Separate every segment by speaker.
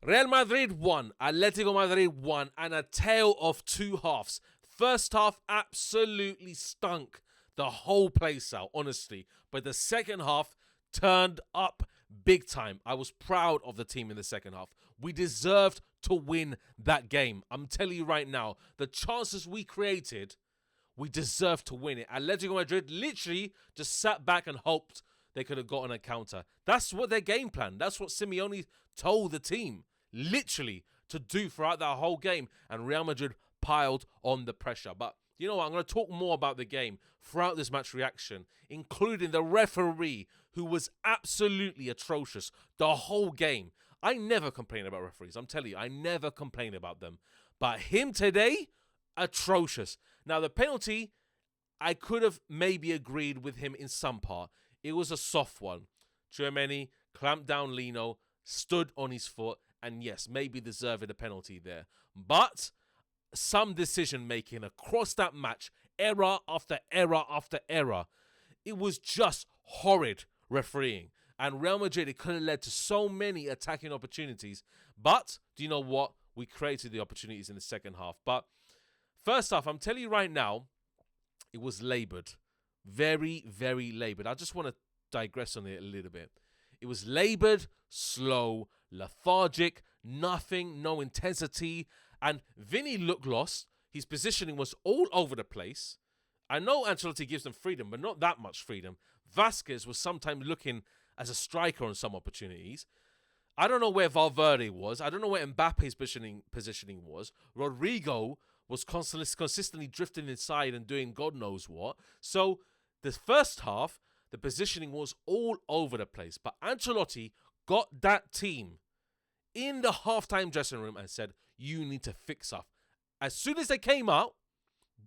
Speaker 1: Real Madrid won, Atletico Madrid won, and a tale of two halves. First half absolutely stunk the whole place out, honestly. But the second half turned up big time. I was proud of the team in the second half. We deserved to win that game. I'm telling you right now, the chances we created, we deserved to win it. Atletico Madrid literally just sat back and hoped they could have gotten a counter. That's what their game plan. That's what Simeone told the team, literally, to do throughout that whole game. And Real Madrid piled on the pressure. But you know what? I'm going to talk more about the game throughout this match reaction, including the referee, who was absolutely atrocious the whole game. I never complain about referees. I'm telling you, I never complain about them. But him today, atrocious. Now, the penalty, I could have maybe agreed with him in some part. It was a soft one. Tchouaméni clamped down Lino, stood on his foot, and yes, maybe deserved a penalty there. But some decision-making across that match, error after error after error, it was just horrid refereeing. And Real Madrid, it could have led to so many attacking opportunities. But, do you know what? We created the opportunities in the second half. But first half, I'm telling you right now, it was laboured. Very, very laboured. I just want to digress on it a little bit. It was laboured, slow, lethargic, nothing, no intensity. And Vinny looked lost. His positioning was all over the place. I know Ancelotti gives them freedom, but not that much freedom. Vasquez was sometimes looking as a striker on some opportunities. I don't know where Valverde was. I don't know where Mbappe's positioning was. Rodrigo was consistently drifting inside and doing God knows what. So the first half, the positioning was all over the place. But Ancelotti got that team in the halftime dressing room and said, you need to fix up. As soon as they came out,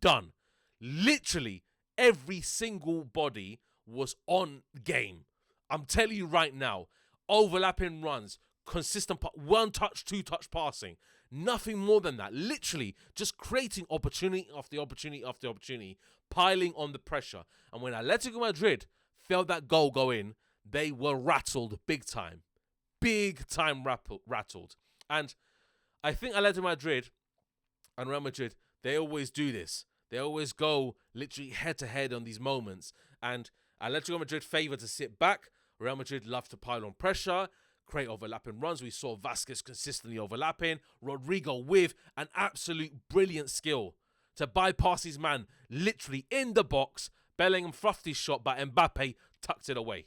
Speaker 1: done. Literally, every single body was on game. I'm telling you right now, overlapping runs, consistent, one touch, two touch passing, nothing more than that. Literally, just creating opportunity after opportunity after opportunity, piling on the pressure. And when Atletico Madrid felt that goal go in, they were rattled big time. Big time rattled. And I think Atletico Madrid and Real Madrid, they always do this. They always go literally head-to-head on these moments. And Atletico Madrid favor to sit back. Real Madrid love to pile on pressure, create overlapping runs. We saw Vasquez consistently overlapping. Rodrigo with an absolute brilliant skill to bypass his man literally in the box. Bellingham fluffed his shot, but Mbappe tucked it away.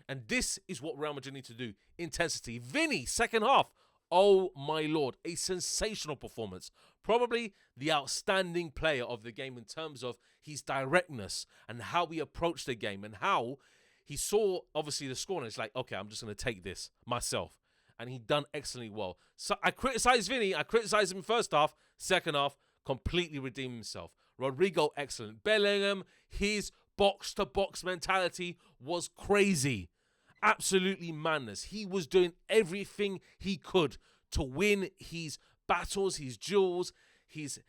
Speaker 1: And this is what Real Madrid need to do. Intensity. Vinny, second half. Oh my Lord, a sensational performance. Probably the outstanding player of the game in terms of his directness and how he approached the game and how he saw, obviously, the score and it's like, okay, I'm just going to take this myself. And he done excellently well. So I criticized Vinny. I criticized him first half. Second half, completely redeemed himself. Rodrigo, excellent. Bellingham, his box-to-box mentality was crazy. Absolutely madness. He was doing everything he could to win his battles, his duels, his,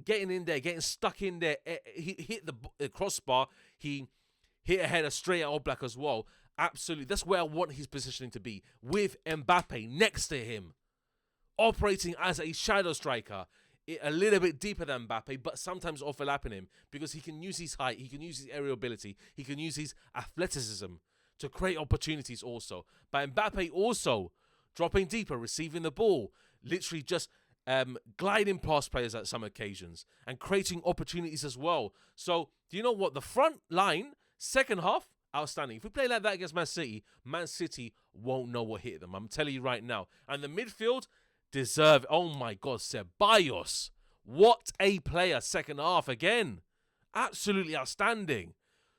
Speaker 1: getting in there, getting stuck in there. He hit the crossbar. He hit a header straight at Oblak as well. Absolutely. That's where I want his positioning to be. With Mbappe next to him. Operating as a shadow striker. A little bit deeper than Mbappe, but sometimes overlapping him. Because he can use his height. He can use his aerial ability. He can use his athleticism to create opportunities also. But Mbappe also dropping deeper, receiving the ball. Literally just gliding past players at some occasions. And creating opportunities as well. So, do you know what? The front line... Second half, outstanding. If we play like that against Man City won't know what hit them. I'm telling you right now. And the midfield deserve. Oh my God, Ceballos. What a player. Second half again. Absolutely outstanding.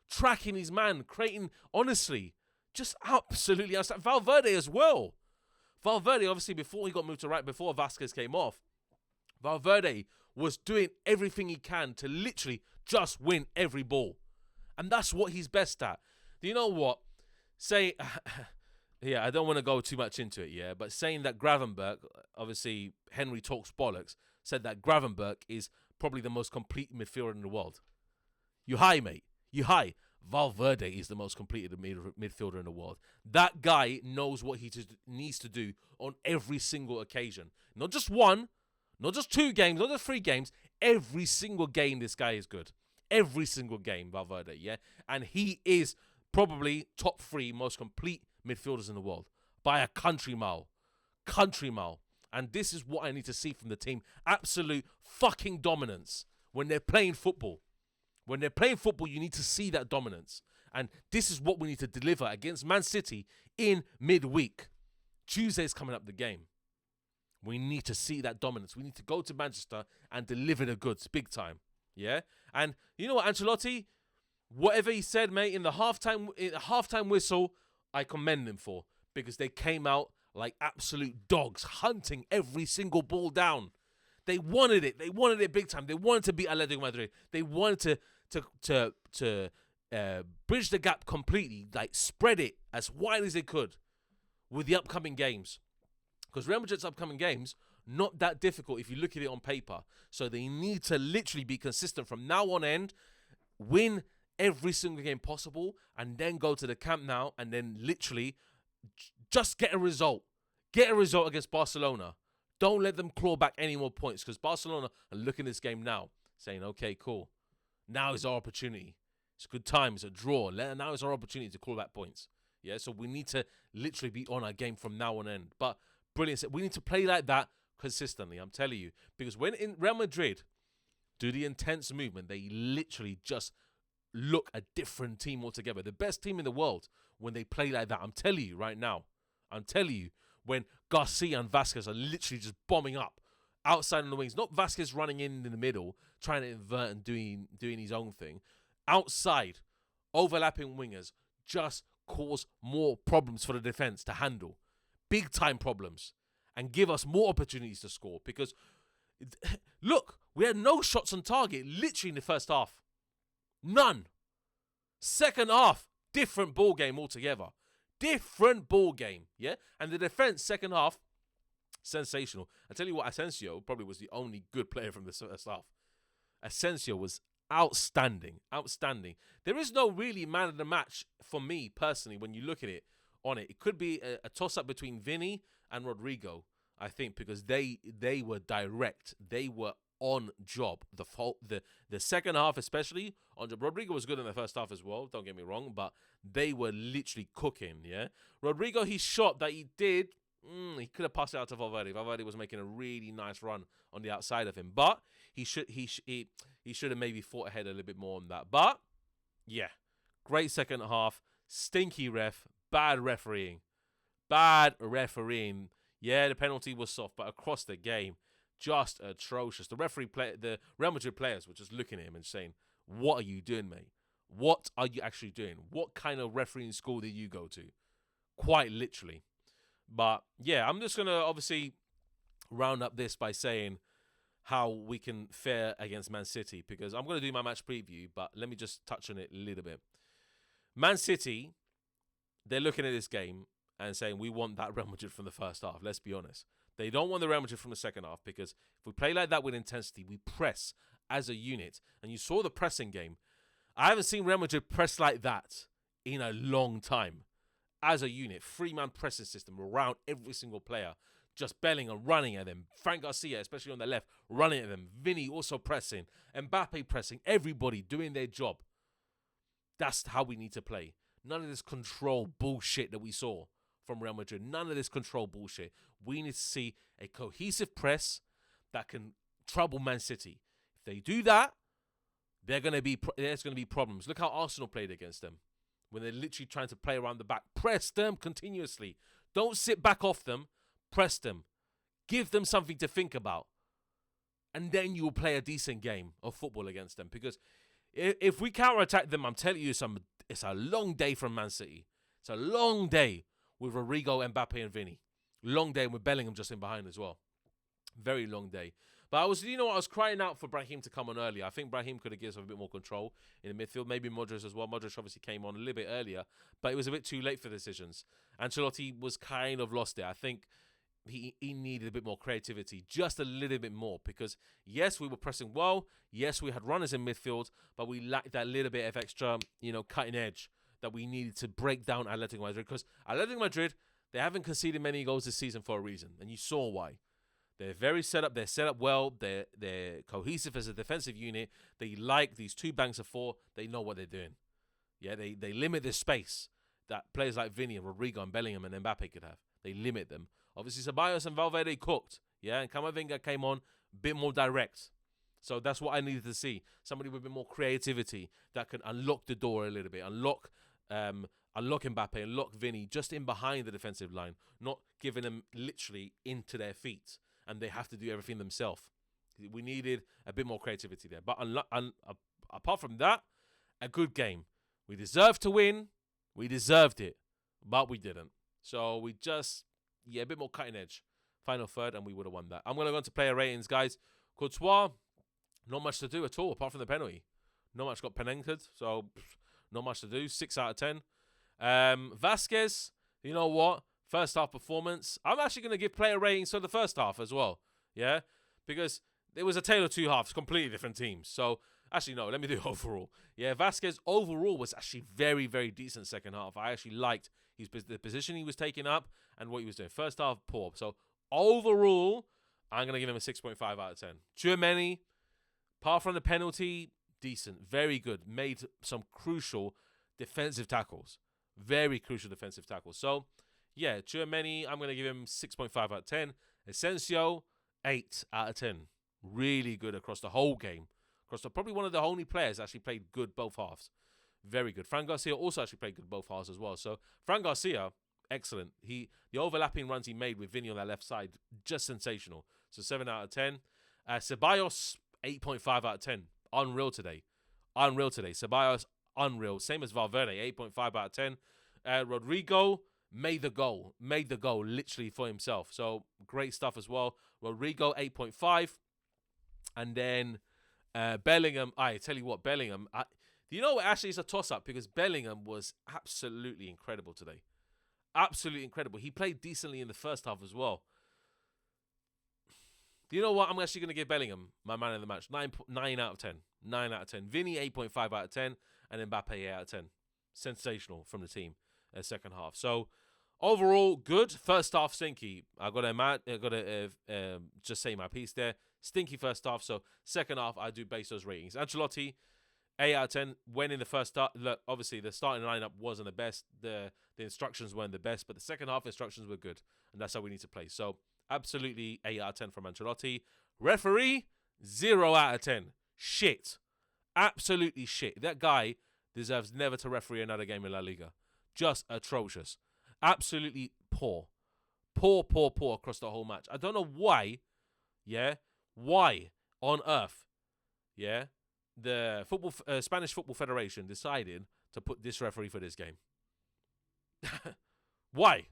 Speaker 1: Tracking his man. Creating, honestly, just absolutely outstanding. Valverde as well. Valverde, obviously, before he got moved to right, before Vasquez came off, Valverde was doing everything he can to literally just win every ball. And that's what he's best at. Do you know what? I don't want to go too much into it, but saying that Gravenberch, obviously Henry talks bollocks, said that Gravenberch is probably the most complete midfielder in the world. You high, mate. You high. Valverde is the most completed midfielder in the world. That guy knows what he needs to do on every single occasion. Not just one, not just 2 games, not just 3 games. Every single game, this guy is good. Every single game, Valverde, yeah? And he is probably top 3 most complete midfielders in the world by a country mile. Country mile. And this is what I need to see from the team. Absolute fucking dominance when they're playing football. When they're playing football, you need to see that dominance. And this is what we need to deliver against Man City in midweek. Tuesday's coming up the game. We need to see that dominance. We need to go to Manchester and deliver the goods big time. Yeah? And you know what, Ancelotti? Whatever he said, mate, in the halftime whistle, I commend him for. Because they came out like absolute dogs, hunting every single ball down. They wanted it. They wanted it big time. They wanted to beat Atletico Madrid. They wanted to bridge the gap completely, like spread it as wide as they could with the upcoming games. Because Real Madrid's upcoming games, not that difficult if you look at it on paper. So they need to literally be consistent from now on end, win every single game possible, and then go to the Camp Nou and then literally just get a result. Get a result against Barcelona. Don't let them claw back any more points because Barcelona are looking at this game now saying, okay, cool. Now is our opportunity. It's a good time. It's a draw. Now is our opportunity to claw back points. Yeah, so we need to literally be on our game from now on end. But brilliant. We need to play like that consistently, I'm telling you. Because when in Real Madrid do the intense movement, they literally just look a different team altogether. The best team in the world when they play like that. I'm telling you right now. I'm telling you. When Garcia and Vasquez are literally just bombing up outside on the wings. Not Vasquez running in the middle, trying to invert and doing his own thing. Outside, overlapping wingers just cause more problems for the defense to handle. Big time problems. And give us more opportunities to score. Because, look, we had no shots on target literally in the first half. None. Second half, different ball game altogether. Different ball game, yeah? And the defense, second half, sensational. I tell you what, Asensio probably was the only good player from the first half. Asensio was outstanding, outstanding. There is no really man of the match for me, personally, when you look at it on it. It could be a toss-up between Vinny and Rodrigo, I think, because they were direct. They were on job. The second half especially, on job. Rodrigo was good in the first half as well, don't get me wrong, but they were literally cooking, yeah? Rodrigo, his shot that he did, he could have passed it out to Valverde. Valverde was making a really nice run on the outside of him, but he should have maybe fought ahead a little bit more on that. But, yeah, great second half, stinky ref, bad refereeing. Bad refereeing. Yeah, the penalty was soft, but across the game, just atrocious. The Real Madrid players were just looking at him and saying, what are you doing, mate? What are you actually doing? What kind of refereeing school did you go to? Quite literally. But, yeah, I'm just going to obviously round up this by saying how we can fare against Man City, because I'm going to do my match preview, but let me just touch on it a little bit. Man City, they're looking at this game and saying, we want that Real Madrid from the first half. Let's be honest. They don't want the Real Madrid from the second half, because if we play like that with intensity, we press as a unit. And you saw the pressing game. I haven't seen Real Madrid press like that in a long time. As a unit, 3-man pressing system around every single player. Just Bellingham running at them. Frank Garcia, especially on the left, running at them. Vinny also pressing. Mbappe pressing. Everybody doing their job. That's how we need to play. None of this control bullshit that we saw from Real Madrid. None of this control bullshit. We need to see a cohesive press that can trouble Man City. If they do that, there's going to be problems. Look how Arsenal played against them. When they're literally trying to play around the back. Press them continuously. Don't sit back off them. Press them. Give them something to think about. And then you will play a decent game of football against them. Because if we counter-attack them, I'm telling you, it's a long day from Man City. It's a long day with Rodrigo, Mbappe, and Vinny. Long day with Bellingham just in behind as well. Very long day. But I was crying out for Brahim to come on earlier. I think Brahim could have given us a bit more control in the midfield. Maybe Modric as well. Modric obviously came on a little bit earlier, but it was a bit too late for decisions. Ancelotti was kind of lost there. I think he needed a bit more creativity, just a little bit more, because yes, we were pressing well, yes, we had runners in midfield, but we lacked that little bit of extra, cutting edge that we needed to break down Atletico Madrid, because Atletico Madrid, they haven't conceded many goals this season for a reason, and you saw why. They're very set up. They're set up well. They're cohesive as a defensive unit. They like these 2 banks of 4. They know what they're doing. Yeah, they limit the space that players like Vini and Rodrigo and Bellingham and Mbappe could have. They limit them. Obviously, Ceballos and Valverde cooked. Yeah, and Camavinga came on a bit more direct. So that's what I needed to see. Somebody with a bit more creativity that can unlock the door a little bit. Unlock Mbappe, unlock Vini just in behind the defensive line. Not giving them literally into their feet. And they have to do everything themselves. We needed a bit more creativity there. But apart from that, a good game. We deserved to win. We deserved it. But we didn't. So we just, a bit more cutting edge. Final third, and we would have won that. I'm going to go into player ratings, guys. Courtois, not much to do at all, apart from the penalty. Not much got penented, so not much to do. 6 out of 10. Vasquez, you know what? First half performance. I'm actually going to give player ratings for the first half as well. Yeah? Because it was a tale of 2 halves, completely different teams. So, actually, no, let me do overall. Yeah, Vasquez overall was actually very, very decent second half. I actually liked the position he was taking up and what he was doing. First half, poor. So, overall, I'm going to give him a 6.5 out of 10. Tchouaméni, apart from the penalty, decent. Very good. Made some crucial defensive tackles. Very crucial defensive tackles. So, yeah, Tchouaméni, I'm going to give him 6.5 out of 10. Asensio, 8 out of 10. Really good across the whole game. Probably one of the only players that actually played good both halves. Very good. Fran Garcia also actually played good both halves as well. So, Fran Garcia, excellent. The overlapping runs he made with Vini on that left side, just sensational. So, 7 out of 10. Ceballos, 8.5 out of 10. Unreal today. Ceballos, unreal. Same as Valverde, 8.5 out of 10. Rodrigo made the goal literally for himself. So great stuff as well. Rodrigo, 8.5. And then Bellingham, I tell you what, Bellingham, you know what, actually it's a toss-up because Bellingham was absolutely incredible today. Absolutely incredible. He played decently in the first half as well. You know what? I'm actually going to give Bellingham my man of the match. 9 out of 10. 9 out of 10. Vini, 8.5 out of 10. And Mbappe, 8 out of 10. Sensational from the team second half. So, overall, good. First half, stinky. I got to just say my piece there. Stinky first half. So, second half, I do base those ratings. Ancelotti, 8 out of 10. When in the first half, look, obviously, the starting lineup wasn't the best. The instructions weren't the best. But the second half instructions were good. And that's how we need to play. So, absolutely 8 out of 10 from Ancelotti. Referee, 0 out of 10. Shit. Absolutely shit. That guy deserves never to referee another game in La Liga. Just atrocious. Absolutely poor. Poor across the whole match. I don't know why, why on earth, the Spanish Football Federation decided to put this referee for this game. Why?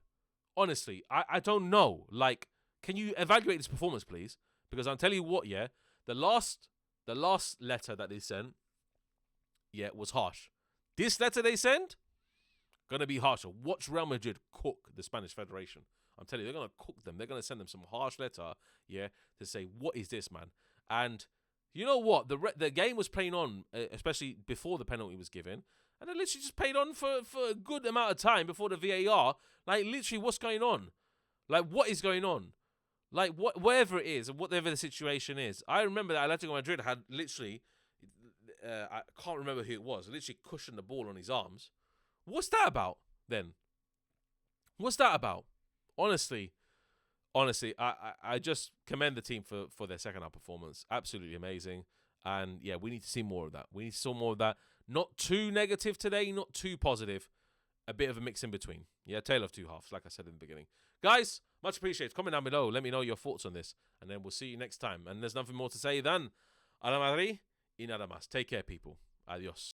Speaker 1: Honestly, I don't know. Like, can you evaluate this performance, please? Because I'll tell you what, the last letter that they sent, was harsh. This letter they send, gonna be harsher. Watch Real Madrid cook the Spanish Federation. I'm telling you, they're gonna cook them. They're gonna send them some harsh letter, to say, what is this, man? And you know what? The game was playing on, especially before the penalty was given, and it literally just played on for a good amount of time before the VAR. Like, literally, what's going on? Like, what is going on? Like, whatever it is, and whatever the situation is. I remember that Atletico Madrid had literally, I can't remember who it was, literally cushioned the ball on his arms. What's that about, then? What's that about? Honestly, I just commend the team for their second half performance. Absolutely amazing. And, we need to see more of that. We need to see more of that. Not too negative today, not too positive. A bit of a mix in between. Tale of 2 halves, like I said in the beginning. Guys, much appreciated. Comment down below. Let me know your thoughts on this. And then we'll see you next time. And there's nothing more to say than Hala Madrid y nada más. Take care, people. Adios.